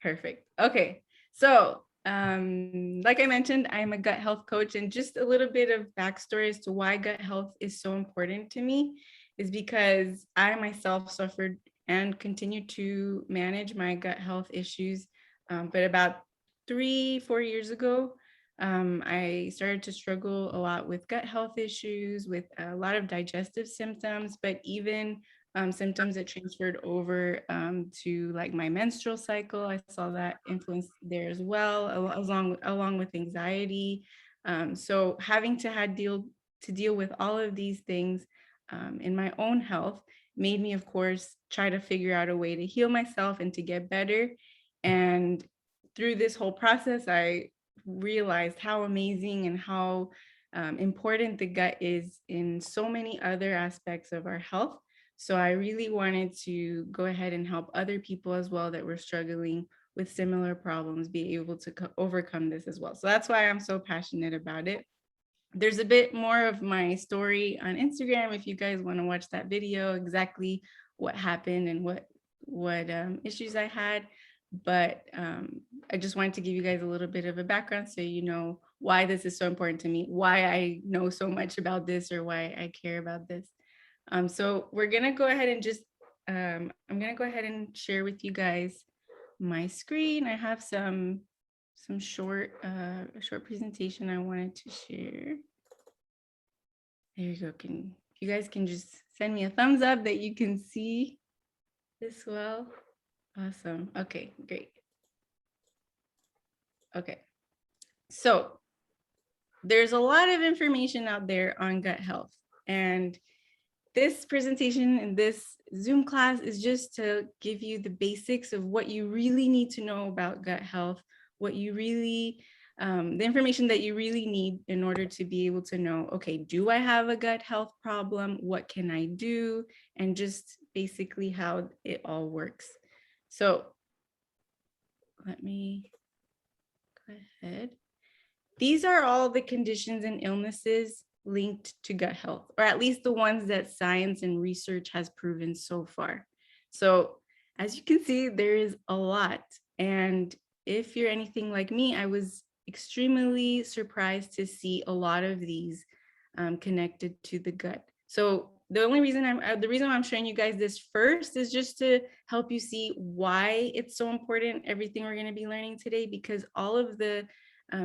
Perfect. Okay. So, like I mentioned, I'm a gut health coach, and just a little bit of backstory as to why gut health is so important to me is because I myself suffered and continue to manage my gut health issues. But about 3, 4 years ago, I started to struggle a lot with gut health issues, with a lot of digestive symptoms, but even symptoms that transferred over to like my menstrual cycle. I saw that influence there as well, along with anxiety. So having to deal with all of these things in my own health made me, of course, try to figure out a way to heal myself and to get better. And through this whole process, I realized how amazing and how important the gut is in so many other aspects of our health. So I really wanted to go ahead and help other people as well that were struggling with similar problems be able to overcome this as well. So that's why I'm so passionate about it. There's a bit more of my story on Instagram if you guys want to watch that video, exactly what happened and what issues I had. But I just wanted to give you guys a little bit of a background so you know why this is so important to me, why I know so much about this, or why I care about this. So we're gonna go ahead and just, I'm gonna go ahead and share with you guys my screen. I have some short, a short presentation I wanted to share. There you go. You guys can just send me a thumbs up that you can see this well. Awesome. Okay, great. Okay. So there's a lot of information out there on gut health, and this presentation and this Zoom class is just to give you the basics of what you really need to know about gut health, what you really, the information that you really need in order to be able to know, okay, do I have a gut health problem? What can I do? And just basically how it all works. So let me go ahead. These are all the conditions and illnesses linked to gut health, or at least the ones that science and research has proven so far. So as you can see, there is a lot. And if you're anything like me, I was extremely surprised to see a lot of these connected to the gut. So the reason I'm showing you guys this first is just to help you see why it's so important, everything we're going to be learning today, because all of the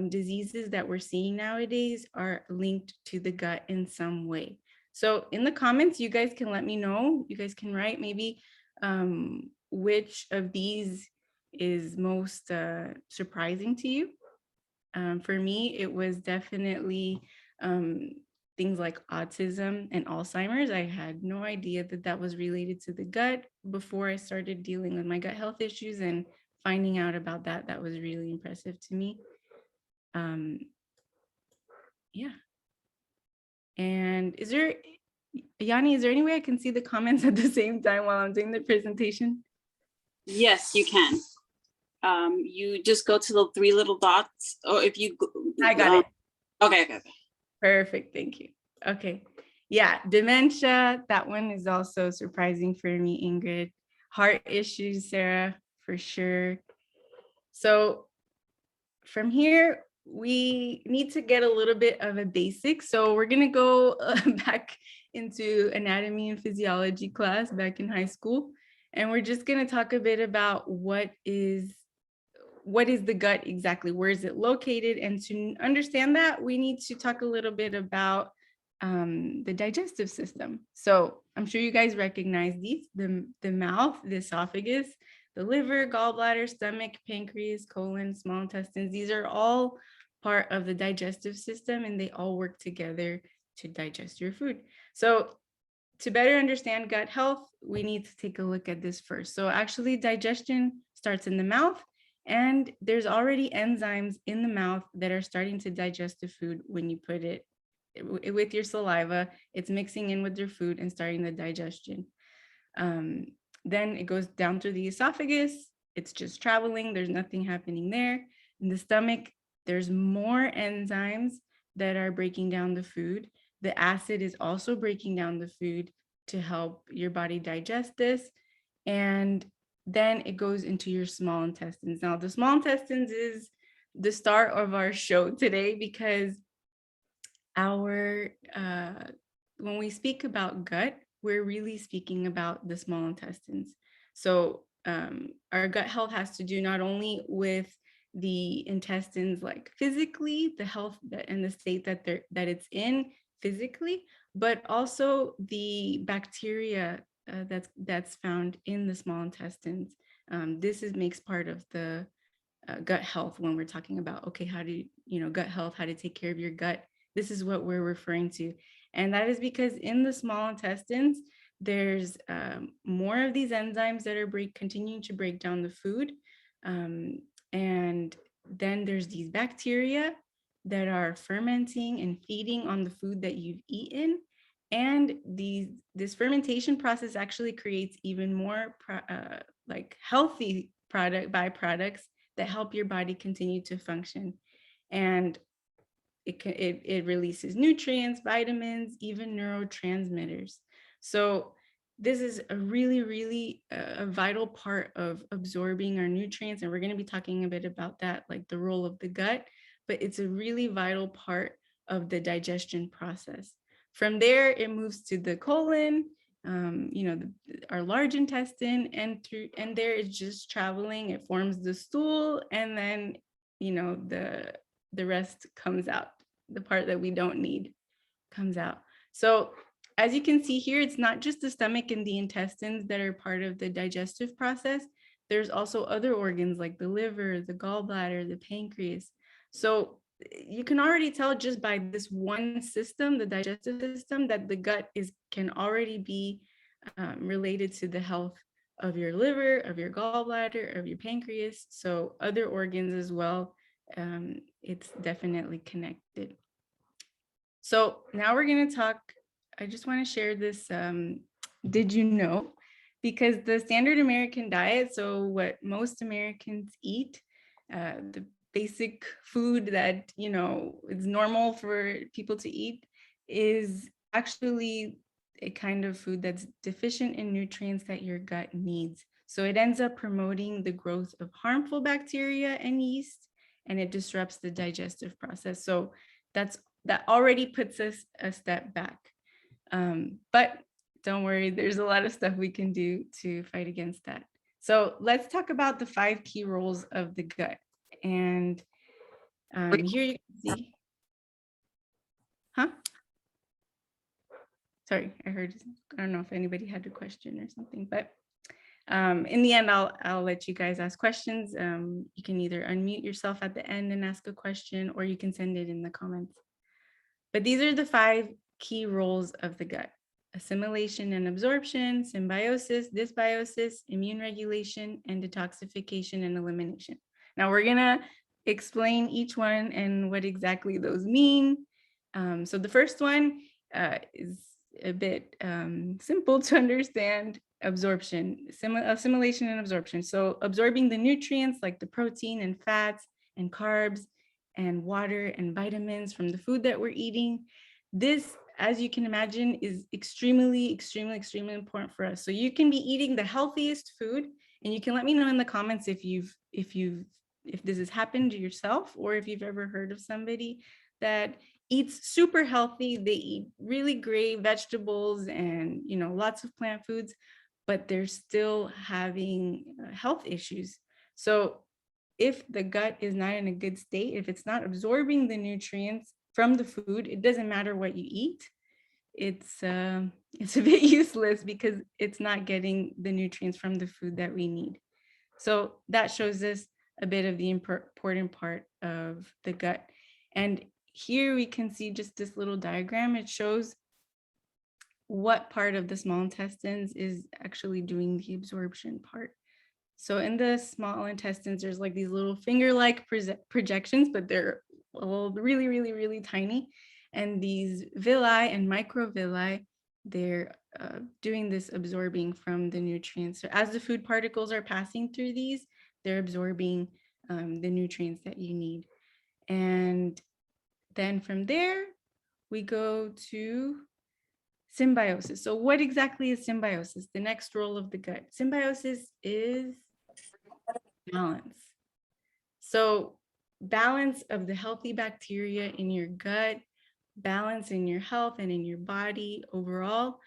diseases that we're seeing nowadays are linked to the gut in some way. So in the comments, you guys can let me know. You guys can write maybe which of these is most surprising to you. For me, it was definitely things like autism and Alzheimer's. I had no idea that that was related to the gut before I started dealing with my gut health issues, and finding out about that, that was really impressive to me. Yeah. And Yanni, is there any way I can see the comments at the same time while I'm doing the presentation? Yes, you can. You just go to the 3 little dots, or if you I got it. Okay. Perfect. Thank you. Okay. Yeah. Dementia. That one is also surprising for me, Ingrid. Heart issues, Sarah, for sure. So from here, we need to get a little bit of a basic. So we're going to go back into anatomy and physiology class back in high school. And we're just going to talk a bit about what is the gut exactly? Where is it located? And to understand that, we need to talk a little bit about the digestive system. So I'm sure you guys recognize these: the mouth, the esophagus, the liver, gallbladder, stomach, pancreas, colon, small intestines. These are all part of the digestive system, and they all work together to digest your food. So to better understand gut health, we need to take a look at this first. So actually, digestion starts in the mouth, and there's already enzymes in the mouth that are starting to digest the food when you put it with your saliva. It's mixing in with your food and starting the digestion. Then it goes down through the esophagus. It's just traveling. There's nothing happening there. In the stomach, there's more enzymes that are breaking down the food. The acid is also breaking down the food to help your body digest this. And then it goes into your small intestines. Now, the small intestines is the start of our show today, because our when we speak about gut, we're really speaking about the small intestines. So our gut health has to do not only with the intestines, like physically, the health and the state that it's in physically, but also the bacteria that's found in the small intestines. Makes part of the gut health. When we're talking about, okay, how do gut health, how to take care of your gut, this is what we're referring to. And that is because in the small intestines, there's more of these enzymes that are continuing to break down the food. And then there's these bacteria that are fermenting and feeding on the food that you've eaten. And this fermentation process actually creates even more like healthy byproducts that help your body continue to function. And it releases nutrients, vitamins, even neurotransmitters. So this is a really, really a vital part of absorbing our nutrients. And we're going to be talking a bit about that, like the role of the gut, but it's a really vital part of the digestion process. From there, it moves to the colon, our large intestine, and there it's just traveling. It forms the stool, and then the rest comes out. The part that we don't need comes out. So as you can see here, it's not just the stomach and the intestines that are part of the digestive process. There's also other organs like the liver, the gallbladder, the pancreas. So you can already tell just by this one system, the digestive system, that the gut can already be related to the health of your liver, of your gallbladder, of your pancreas. So other organs as well. It's definitely connected. So now we're going to talk. I just want to share this. Did you know? Because the standard American diet, so what most Americans eat, the basic food that is normal for people to eat, is actually a kind of food that's deficient in nutrients that your gut needs. So it ends up promoting the growth of harmful bacteria and yeast, and it disrupts the digestive process. So that already puts us a step back. But don't worry, there's a lot of stuff we can do to fight against that. So let's talk about the 5 key roles of the gut. And here you can see. Huh? Sorry, I don't know if anybody had a question or something, but in the end, I'll let you guys ask questions. You can either unmute yourself at the end and ask a question, or you can send it in the comments. But these are the 5 key roles of the gut: assimilation and absorption, symbiosis, dysbiosis, immune regulation, and detoxification and elimination. Now we're gonna explain each one and what exactly those mean. So the first one is a bit simple to understand: absorption, assimilation and absorption. So absorbing the nutrients like the protein and fats and carbs and water and vitamins from the food that we're eating. This, as you can imagine, is extremely, extremely, extremely important for us. So you can be eating the healthiest food, and you can let me know in the comments if this has happened to yourself, or if you've ever heard of somebody that eats super healthy. They eat really great vegetables and lots of plant foods, but they're still having health issues. So if the gut is not in a good state, if it's not absorbing the nutrients from the food, it doesn't matter what you eat. It's a bit useless because it's not getting the nutrients from the food that we need. So that shows us a bit of the important part of the gut. And here we can see just this little diagram. It shows what part of the small intestines is actually doing the absorption part. So in the small intestines, there's like these little finger-like projections, but they're really, really, really tiny. And these villi and microvilli, they're doing this absorbing from the nutrients. So as the food particles are passing through these, they're absorbing the nutrients that you need. And then from there, we go to symbiosis. So what exactly is symbiosis? The next role of the gut. Symbiosis is balance. So balance of the healthy bacteria in your gut, balance in your health and in your body overall.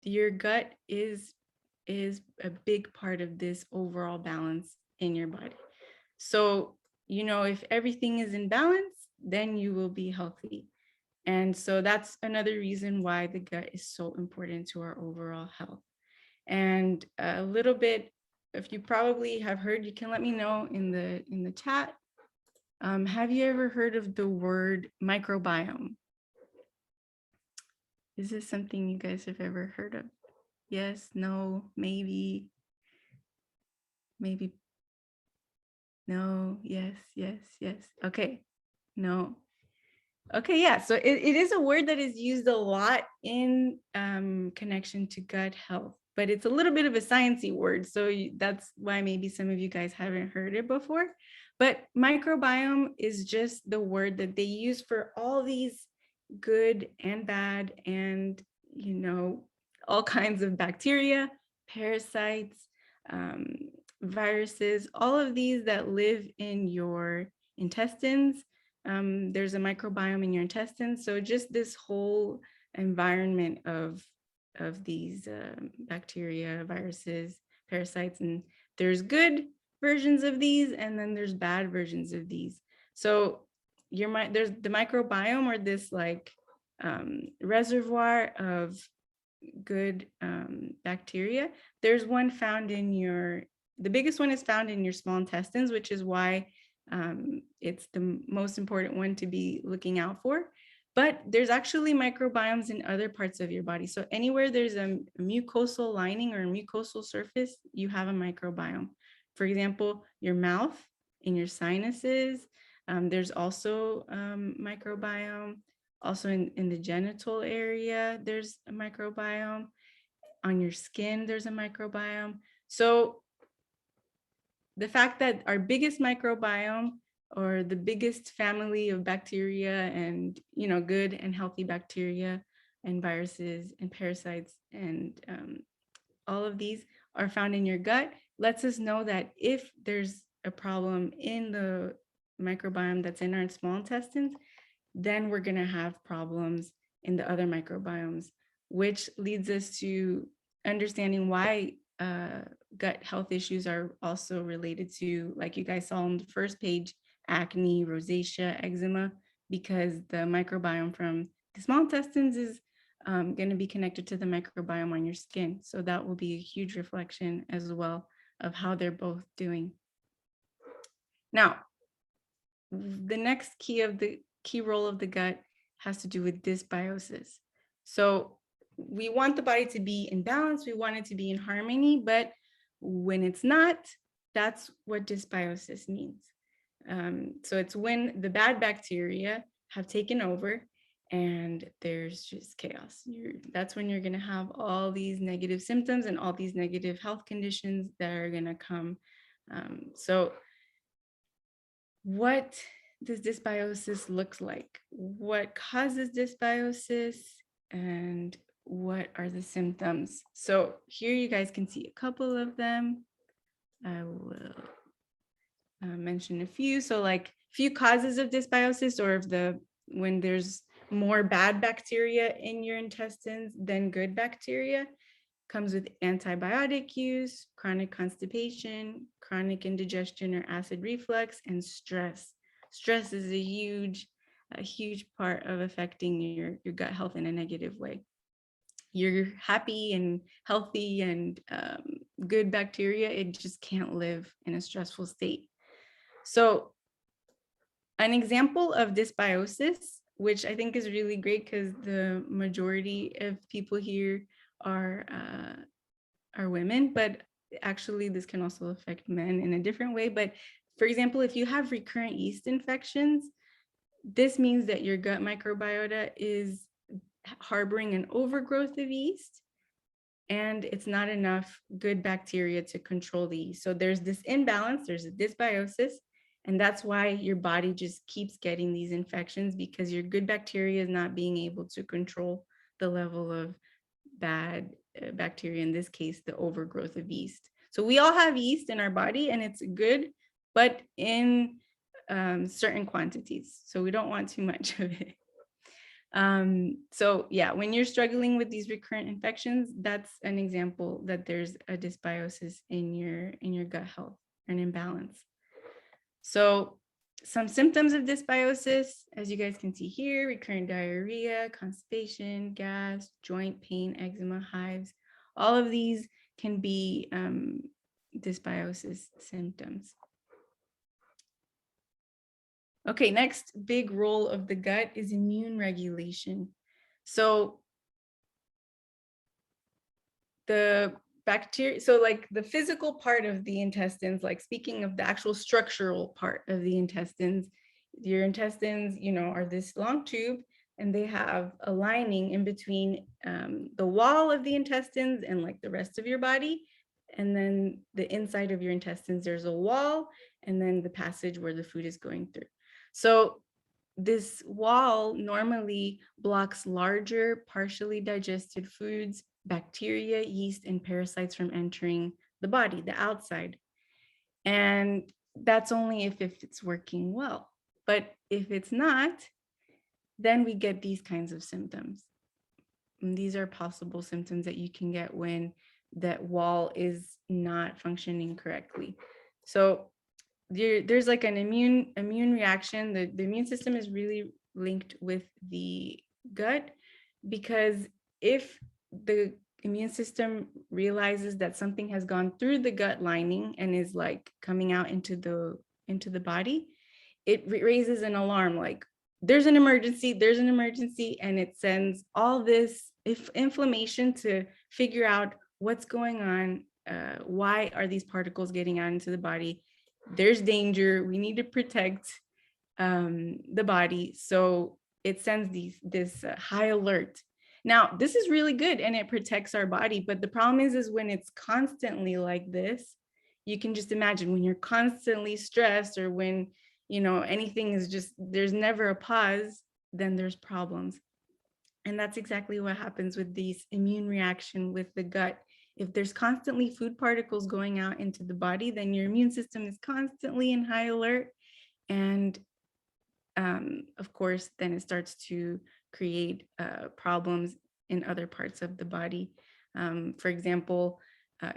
Your gut is a big part of this overall balance in your body. So, you know, if everything is in balance, then you will be healthy. And so that's another reason why the gut is so important to our overall health. And a little bit, if you probably have heard, you can let me know in the chat. Have you ever heard of the word microbiome? Is this something you guys have ever heard of? Yes, no, maybe, maybe, no, yes, yes, yes. Okay, no. Okay, yeah, so it is a word that is used a lot in connection to gut health, but it's a little bit of a sciencey word. So that's why maybe some of you guys haven't heard it before. But microbiome is just the word that they use for all these good and bad and, you know, all kinds of bacteria, parasites, um, viruses, all of these that live in your intestines. There's a microbiome in your intestines. So just this whole environment of these bacteria, viruses, parasites, and there's good versions of these, and then there's bad versions of these. So there's the microbiome, or this like reservoir of good bacteria. There's one found in the biggest one is found in your small intestines, which is why it's the most important one to be looking out for. But there's actually microbiomes in other parts of your body. So anywhere there's a mucosal lining or a mucosal surface, you have a microbiome. For example, your mouth, in your sinuses, there's also microbiome. Also in the genital area, there's a microbiome. On your skin, there's a microbiome. So the fact that our biggest microbiome, or the biggest family of bacteria and, you know, good and healthy bacteria and viruses and parasites and all of these are found in your gut, lets us know that if there's a problem in the microbiome that's in our small intestines, then we're going to have problems in the other microbiomes, which leads us to understanding why gut health issues are also related to, like you guys saw on the first page, acne, rosacea, eczema, because the microbiome from the small intestines is going to be connected to the microbiome on your skin. So that will be a huge reflection as well of how they're both doing. Now, the next key role of the gut has to do with dysbiosis. So we want the body to be in balance, we want it to be in harmony, but when it's not, that's what dysbiosis means. So it's when the bad bacteria have taken over and there's just chaos. That's when you're going to have all these negative symptoms and all these negative health conditions that are going to come. So what does dysbiosis look like? What causes dysbiosis, and what are the symptoms? So here you guys can see a couple of them. I will mention a few. So like few causes of dysbiosis, or when there's more bad bacteria in your intestines than good bacteria, comes with antibiotic use, chronic constipation, chronic indigestion or acid reflux, and stress. Stress is a huge part of affecting your gut health in a negative way. You're happy and healthy and good bacteria, it just can't live in a stressful state. So an example of dysbiosis, which I think is really great because the majority of people here are women, but actually this can also affect men in a different way. But for example, if you have recurrent yeast infections, this means that your gut microbiota is harboring an overgrowth of yeast, and it's not enough good bacteria to control the yeast. So there's this imbalance, there's a dysbiosis, and that's why your body just keeps getting these infections, because your good bacteria is not being able to control the level of bad bacteria, in this case, the overgrowth of yeast. So we all have yeast in our body and it's good, but in certain quantities. So we don't want too much of it. So yeah, when you're struggling with these recurrent infections, that's an example that there's a dysbiosis in your gut health, an imbalance. So some symptoms of dysbiosis, as you guys can see here: recurrent diarrhea, constipation, gas, joint pain, eczema, hives. All of these can be dysbiosis symptoms. Okay, next big role of the gut is immune regulation. So the bacteria, so like the physical part of the intestines, like speaking of the actual structural part of the intestines, your intestines, are this long tube, and they have a lining in between the wall of the intestines and like the rest of your body. And then the inside of your intestines, there's a wall, and then the passage where the food is going through. So this wall normally blocks larger, partially digested foods, bacteria, yeast, and parasites from entering the body, the outside. And that's only if it's working well. But if it's not, then we get these kinds of symptoms. And these are possible symptoms that you can get when that wall is not functioning correctly. So there's like an immune reaction. The immune system is really linked with the gut, because if the immune system realizes that something has gone through the gut lining and is like coming out into the body, it raises an alarm, like there's an emergency, and it sends all this inflammation to figure out what's going on. Why are these particles getting out into the body? There's danger. We need to protect the body. So it sends this high alert. Now, this is really good and it protects our body. But the problem is when it's constantly like this, you can just imagine when you're constantly stressed, or when, anything is just, there's never a pause, then there's problems. And that's exactly what happens with these immune reaction with the gut. If there's constantly food particles going out into the body, then your immune system is constantly in high alert. And of course, then it starts to create problems in other parts of the body. For example,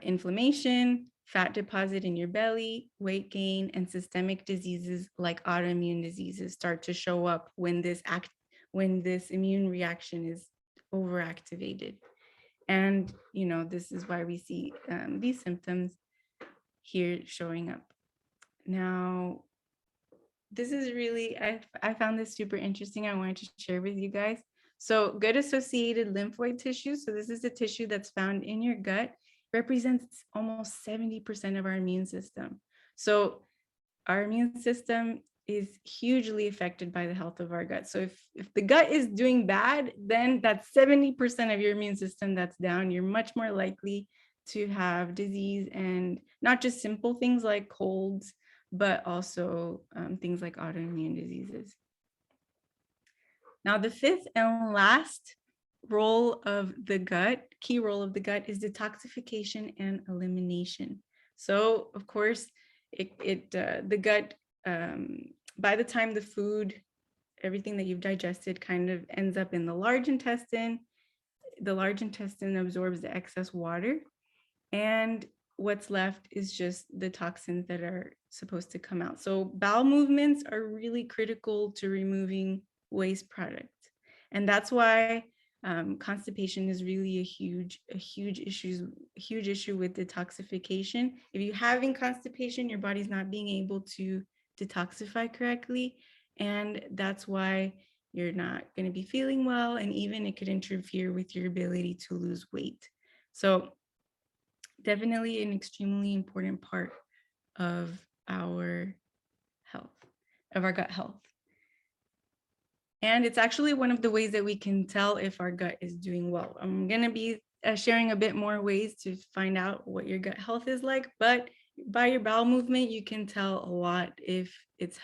inflammation, fat deposit in your belly, weight gain, and systemic diseases like autoimmune diseases start to show up when this immune reaction is overactivated. And, this is why we see these symptoms here showing up. Now, this is really, I found this super interesting. I wanted to share with you guys. So gut associated lymphoid tissue, so this is the tissue that's found in your gut, represents almost 70% of our immune system. So our immune system is hugely affected by the health of our gut. So if the gut is doing bad, then that's 70% of your immune system that's down. You're much more likely to have disease, and not just simple things like colds, but also things like autoimmune diseases. Now, the fifth and last role of the gut, key role of the gut, is detoxification and elimination. So, of course, the gut, by the time the food, everything that you've digested kind of ends up in the large intestine absorbs the excess water, and what's left is just the toxins that are supposed to come out. So bowel movements are really critical to removing waste products. And that's why constipation is really a huge issue with detoxification. If you're having constipation, your body's not being able to detoxify correctly. And that's why you're not going to be feeling well. And even it could interfere with your ability to lose weight. So definitely an extremely important part of our health, of our gut health. And it's actually one of the ways that we can tell if our gut is doing well. I'm going to be sharing a bit more ways to find out what your gut health is like, but by your bowel movement, you can tell a lot if it's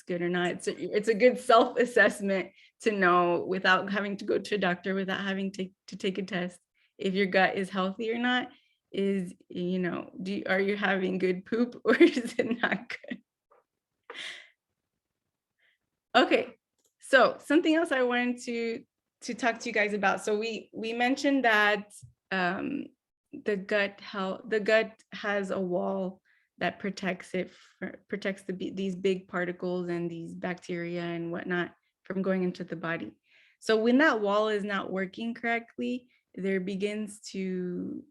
good or not. It's a good self-assessment to know without having to go to a doctor, without having to take a test. if your gut is healthy or not is, are you having good poop or is it not good? Okay, so something else I wanted to talk to you guys about. So we mentioned that um, the gut has a wall that protects these big particles and these bacteria and whatnot from going into the body. So when that wall is not working correctly, there begins to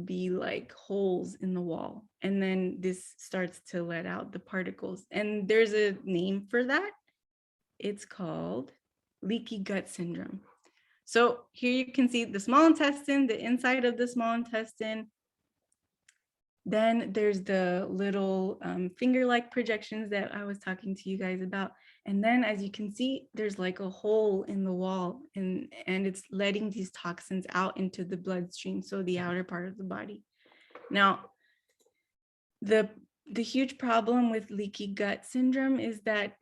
be like holes in the wall, and then this starts to let out the particles. And there's a name for that. It's called leaky gut syndrome. So here you can see the small intestine, the inside of the small intestine. Then there's the little finger-like projections that I was talking to you guys about. And then as you can see, there's like a hole in the wall, and it's letting these toxins out into the bloodstream, so the outer part of the body. Now, the huge problem with leaky gut syndrome is that,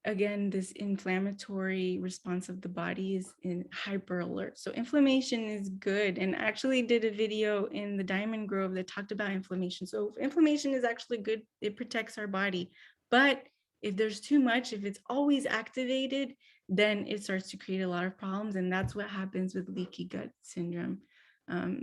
again, this inflammatory response of the body is in hyper alert. So inflammation is good. And I actually did a video in the Diamond Grove that talked about inflammation. So inflammation is actually good. It protects our body. But if there's too much, if it's always activated, then it starts to create a lot of problems. And that's what happens with leaky gut syndrome.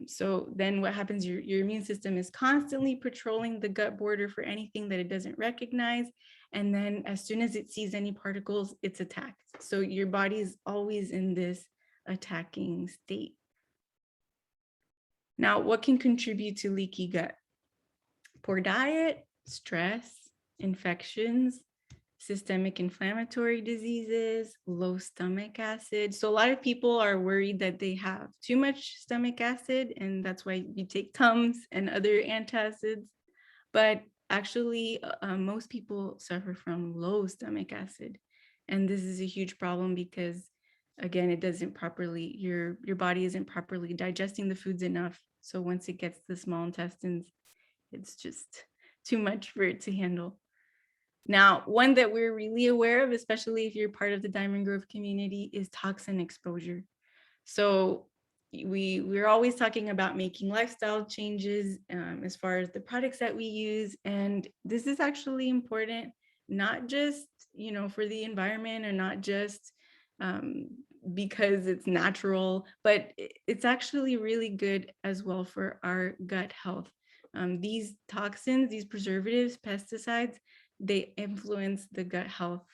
So then what happens, your immune system is constantly patrolling the gut border for anything that it doesn't recognize. And then as soon as it sees any particles, it's attacked. So your body is always in this attacking state. Now, what can contribute to leaky gut? Poor diet, stress, infections, systemic inflammatory diseases, low stomach acid. So a lot of people are worried that they have too much stomach acid, and that's why you take Tums and other antacids. But actually, most people suffer from low stomach acid. And this is a huge problem because, again, it doesn't properly, your body isn't properly digesting the foods enough. So once it gets to the small intestines, it's just too much for it to handle. Now, one that we're really aware of, especially if you're part of the Diamond Grove community, is toxin exposure. So we're always talking about making lifestyle changes as far as the products that we use. And this is actually important, not just, for the environment, or not just because it's natural, but it's actually really good as well for our gut health. These toxins, these preservatives, pesticides, they influence the gut health,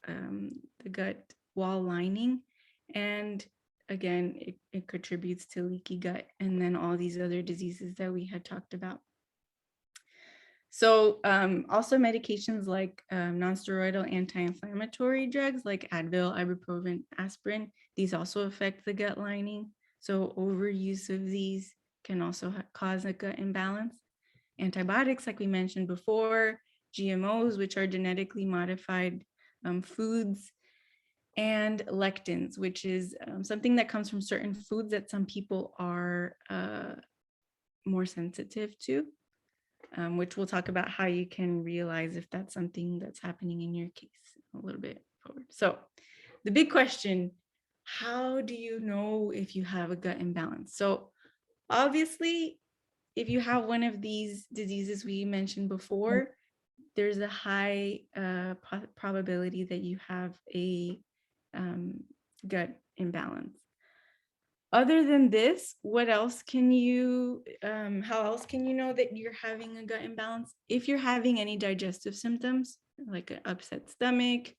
the gut wall lining. And again, it contributes to leaky gut and then all these other diseases that we had talked about. So also medications like non-steroidal anti-inflammatory drugs like Advil, ibuprofen, aspirin, these also affect the gut lining. So overuse of these can also cause a gut imbalance. Antibiotics, like we mentioned before, GMOs, which are genetically modified foods, and lectins, which is something that comes from certain foods that some people are more sensitive to, which we'll talk about how you can realize if that's something that's happening in your case a little bit forward. So the big question, how do you know if you have a gut imbalance? So obviously, if you have one of these diseases we mentioned before, there's a high probability that you have a gut imbalance. Other than this, what else can you, how else can you know that you're having a gut imbalance? If you're having any digestive symptoms, like an upset stomach,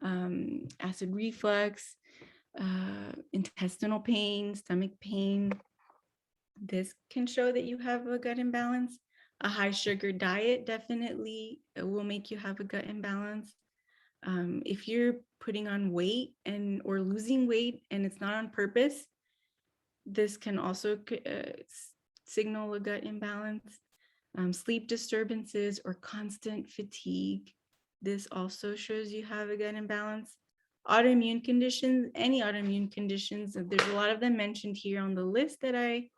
acid reflux, intestinal pain, stomach pain, this can show that you have a gut imbalance. A high sugar diet definitely will make you have a gut imbalance. If you're putting on weight or losing weight and it's not on purpose, this can also signal a gut imbalance. Sleep disturbances or constant fatigue, this also shows you have a gut imbalance. Autoimmune conditions, any autoimmune conditions, there's a lot of them mentioned here on the list that I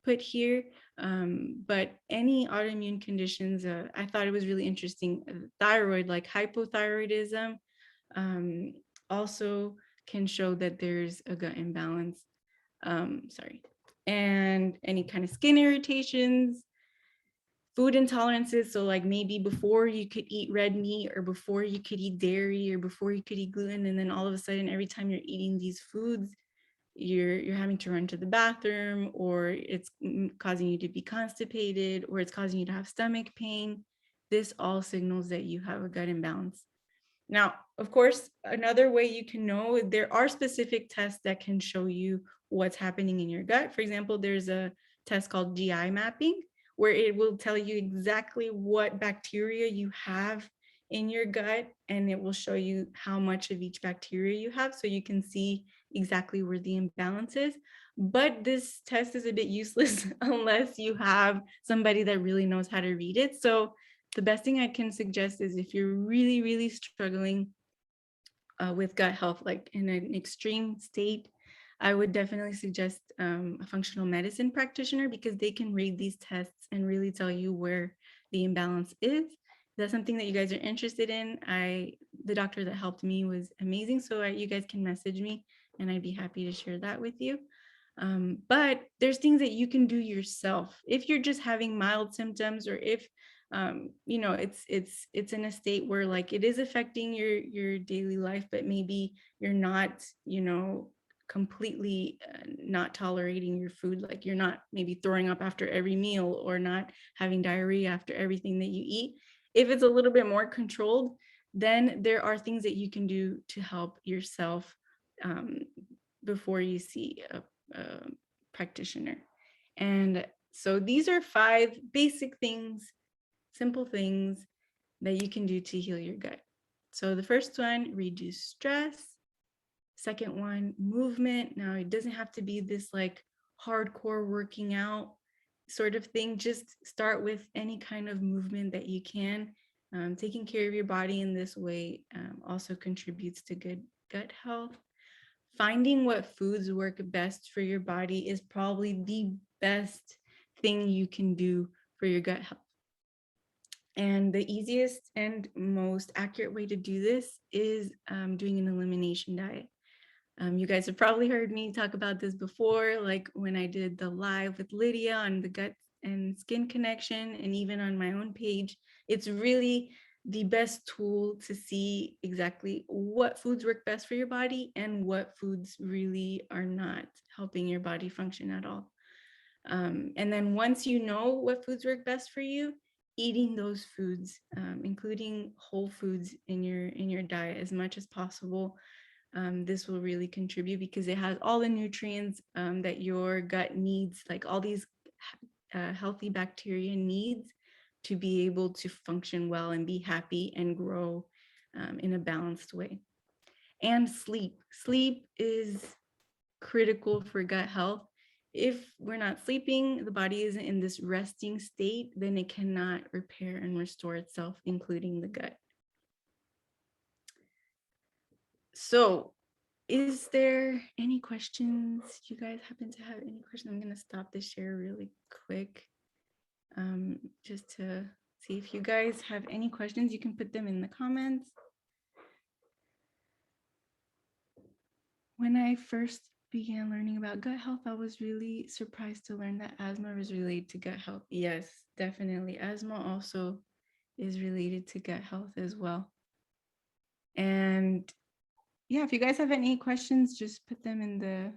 put here, but any autoimmune conditions, I thought it was really interesting. Thyroid, like hypothyroidism, also can show that there's a gut imbalance. Sorry. and any kind of skin irritations, food intolerances. So like maybe before you could eat red meat, or before you could eat dairy, or before you could eat gluten, and then all of a sudden every time you're eating these foods, you're having to run to the bathroom, or it's causing you to be constipated, or it's causing you to have stomach pain. This all signals that you have a gut imbalance. Now, of course, another way you can know, there are specific tests that can show you what's happening in your gut. For example, there's a test called GI mapping, where it will tell you exactly what bacteria you have in your gut, and it will show you how much of each bacteria you have, so you can see exactly where the imbalance is. But this test is a bit useless unless you have somebody that really knows how to read it. So the best thing I can suggest is, if you're really, really struggling with gut health, like in an extreme state, I would definitely suggest a functional medicine practitioner, because they can read these tests and really tell you where the imbalance is. If that's something that you guys are interested in, the doctor that helped me was amazing. So you guys can message me and I'd be happy to share that with you. But there's things that you can do yourself if you're just having mild symptoms, or if it's in a state where like it is affecting your daily life, but maybe you're not completely not tolerating your food, like you're not maybe throwing up after every meal, or not having diarrhea after everything that you eat. If it's a little bit more controlled, then there are things that you can do to help yourself before you see a practitioner. And so these are 5 basic things, simple things that you can do to heal your gut. So the first one, reduce stress. Second one, movement. Now it doesn't have to be this like hardcore working out sort of thing. Just start with any kind of movement that you can. Taking care of your body in this way also contributes to good gut health. Finding what foods work best for your body is probably the best thing you can do for your gut health. And the easiest and most accurate way to do this is doing an elimination diet. You guys have probably heard me talk about this before, like when I did the live with Lydia on the gut and skin connection, and even on my own page. It's really the best tool to see exactly what foods work best for your body and what foods really are not helping your body function at all. And then once you know what foods work best for you, eating those foods, including whole foods in your diet as much as possible. This will really contribute, because it has all the nutrients that your gut needs, like all these healthy bacteria needs to be able to function well and be happy and grow in a balanced way. And sleep. Sleep is critical for gut health. If we're not sleeping, the body isn't in this resting state, then it cannot repair and restore itself, including the gut. So, is there any questions? Do you guys happen to have any questions? I'm going to stop the share really quick just to see if you guys have any questions. You can put them in the comments. When I first began learning about gut health, I was really surprised to learn that asthma was related to gut health. Yes, definitely. Asthma also is related to gut health as well. And yeah, if you guys have any questions, just put them in the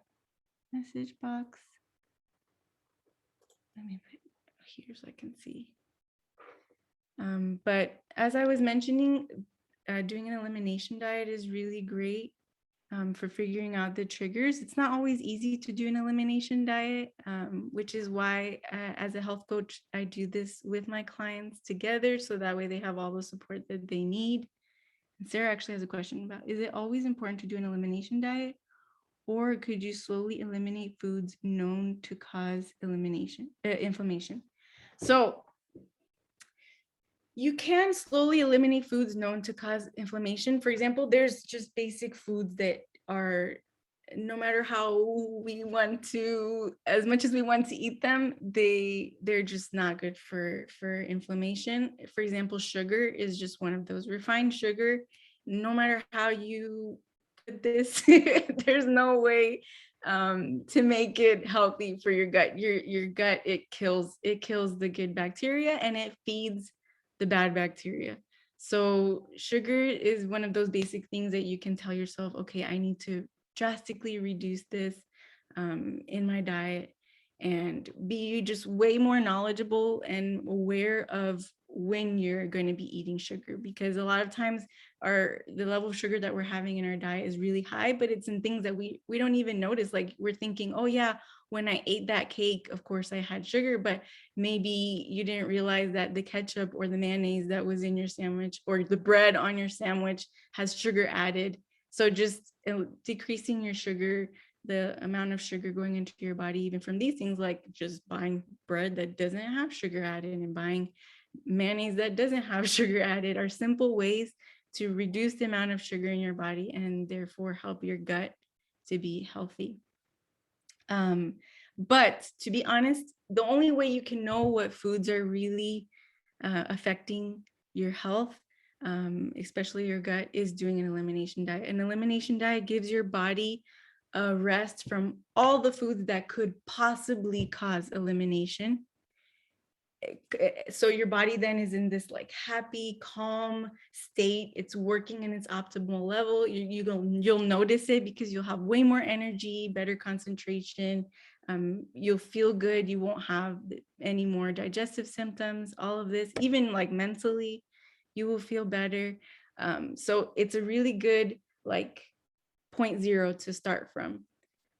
message box. Let me put here so I can see. But as I was mentioning, doing an elimination diet is really great for figuring out the triggers. It's not always easy to do an elimination diet, which is why as a health coach, I do this with my clients together, so that way they have all the support that they need. And Sarah actually has a question about, is it always important to do an elimination diet, or could you slowly eliminate foods known to cause inflammation? So you can slowly eliminate foods known to cause inflammation. For example, there's just basic foods that are, no matter how we want to, as much as we want to eat them, they're just not good for inflammation. For example, sugar is just one of those. Refined sugar, no matter how you put this, there's no way to make it healthy for your gut. Your gut, it kills the good bacteria and it feeds the bad bacteria. So sugar is one of those basic things that you can tell yourself, okay, I need to drastically reduce this in my diet, and be just way more knowledgeable and aware of when you're going to be eating sugar, because a lot of times the level of sugar that we're having in our diet is really high, but it's in things that we don't even notice. Like we're thinking, oh yeah, when I ate that cake, of course I had sugar, but maybe you didn't realize that the ketchup or the mayonnaise that was in your sandwich or the bread on your sandwich has sugar added. So just decreasing your sugar, the amount of sugar going into your body, even from these things, like just buying bread that doesn't have sugar added and buying mayonnaise that doesn't have sugar added, are simple ways to reduce the amount of sugar in your body and therefore help your gut to be healthy. But to be honest, the only way you can know what foods are really affecting your health, especially your gut, is doing an elimination diet. An elimination diet gives your body a rest from all the foods that could possibly cause elimination. So your body then is in this like happy, calm state. It's working in its optimal level. You'll notice it because you'll have way more energy, better concentration. You'll feel good. You won't have any more digestive symptoms. All of this, even like mentally, you will feel better. So it's a really good like 0.0 to start from.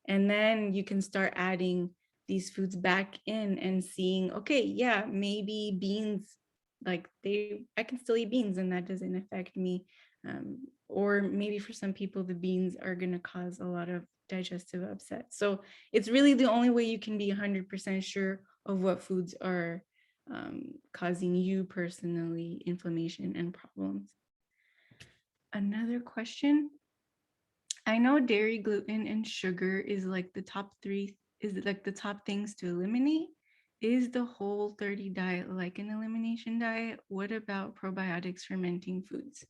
And then you can start adding these foods back in and seeing, okay, yeah, maybe beans, like I can still eat beans and that doesn't affect me. Or maybe for some people, the beans are going to cause a lot of digestive upset. So it's really the only way you can be 100% sure of what foods are causing you personally inflammation and problems. Another question. I know dairy, gluten, and sugar is like the top things to eliminate. Is the Whole30 diet like an elimination diet? What about probiotics, fermenting foods?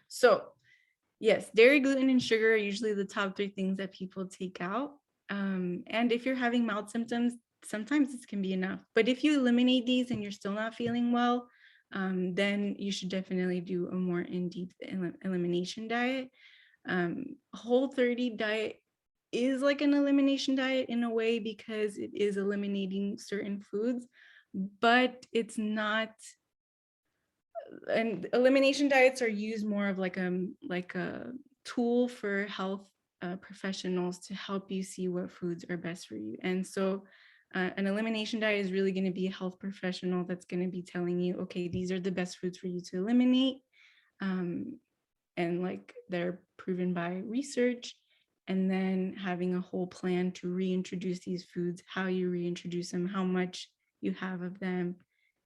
So yes, dairy, gluten, and sugar are usually the top 3 things that people take out. And if you're having mild symptoms, sometimes this can be enough. But if you eliminate these and you're still not feeling well, then you should definitely do a more in-depth elimination diet. Whole30 diet is like an elimination diet in a way because it is eliminating certain foods, but it's not. And elimination diets are used more of like a tool for health professionals to help you see what foods are best for you. And so an elimination diet is really going to be a health professional that's going to be telling you, okay, these are the best foods for you to eliminate. And like they're proven by research, and then having a whole plan to reintroduce these foods, how you reintroduce them, how much you have of them,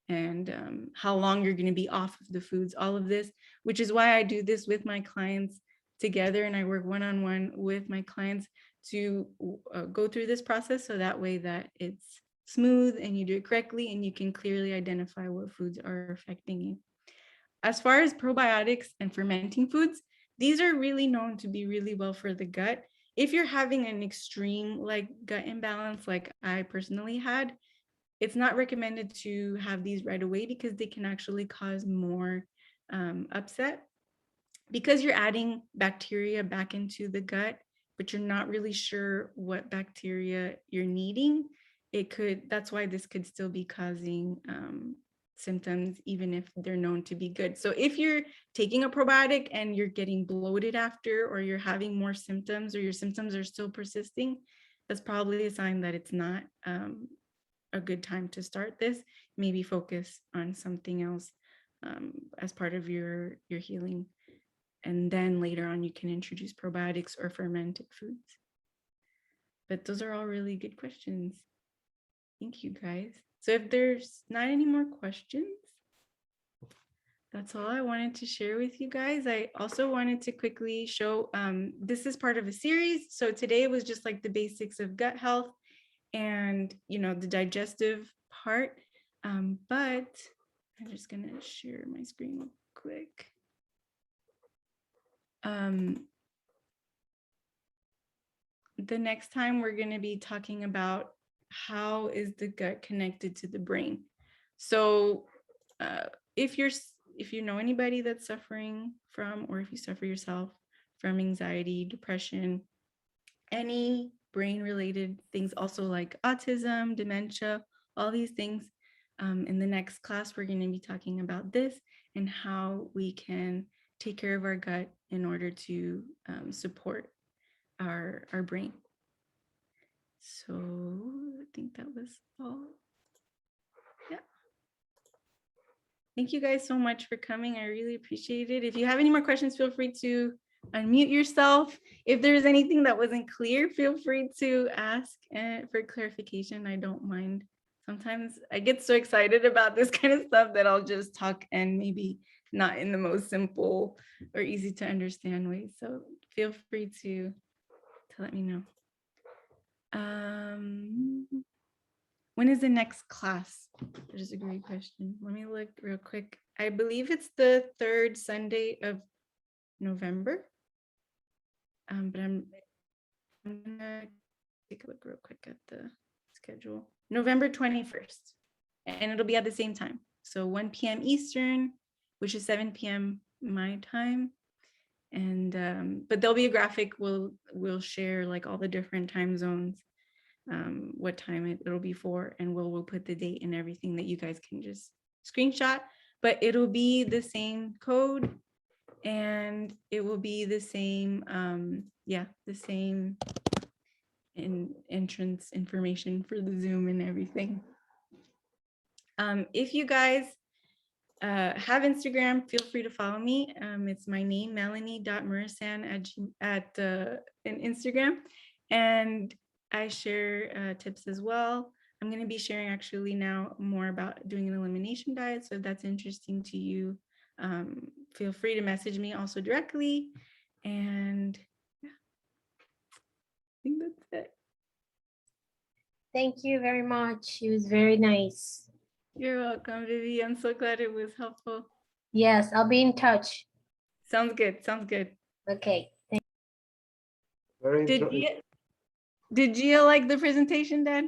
and how long you're going to be off of the foods, all of this, which is why I do this with my clients together, and I work one-on-one with my clients to go through this process, so that way that it's smooth and you do it correctly and you can clearly identify what foods are affecting you. As far as probiotics and fermenting foods, these are really known to be really well for the gut. If you're having an extreme like gut imbalance, like I personally had, it's not recommended to have these right away because they can actually cause more upset, because you're adding bacteria back into the gut, but you're not really sure what bacteria you're needing. That's why this could still be causing symptoms, even if they're known to be good. So if you're taking a probiotic and you're getting bloated after, or you're having more symptoms, or your symptoms are still persisting, that's probably a sign that it's not a good time to start this. Maybe focus on something else as part of your healing. And then later on, you can introduce probiotics or fermented foods. But those are all really good questions. Thank you, guys. So if there's not any more questions, that's all I wanted to share with you guys. I also wanted to quickly show, this is part of a series. So today was just like the basics of gut health and, the digestive part. But I'm just gonna share my screen real quick. the next time we're going to be talking about how is the gut connected to the brain. So if you know anybody that's suffering from, or if you suffer yourself from anxiety, depression, any brain related things, also like autism, dementia, all these things, in the next class, we're going to be talking about this and how we can take care of our gut in order to support our brain. So I think that was all. Yeah. Thank you guys so much for coming. I really appreciate it. If you have any more questions, feel free to unmute yourself. If there's anything that wasn't clear, feel free to ask for clarification. I don't mind. Sometimes I get so excited about this kind of stuff that I'll just talk and maybe not in the most simple or easy to understand way. So feel free to let me know. When is the next class? That is a great question. Let me look real quick. I believe it's the third Sunday of November. But I'm gonna take a look real quick at the schedule. November 21st, and it'll be at the same time. So 1 p.m. Eastern, which is 7 p.m. my time. And but there'll be a graphic. We'll share like all the different time zones, what time it'll be for, and we'll put the date and everything that you guys can just screenshot. But it'll be the same code, and it will be the same, the same entrance information for the Zoom and everything. If you guys have Instagram, feel free to follow me. It's my name, Melanie.Muresan at in Instagram, and I share tips as well. I'm going to be sharing actually now more about doing an elimination diet. So if that's interesting to you, feel free to message me also directly. And yeah, I think that's it. Thank you very much. It was very nice. You're welcome, Vivi. I'm so glad it was helpful. Yes, I'll be in touch. Sounds good. Sounds good. Okay. Did Gia like the presentation, Dad?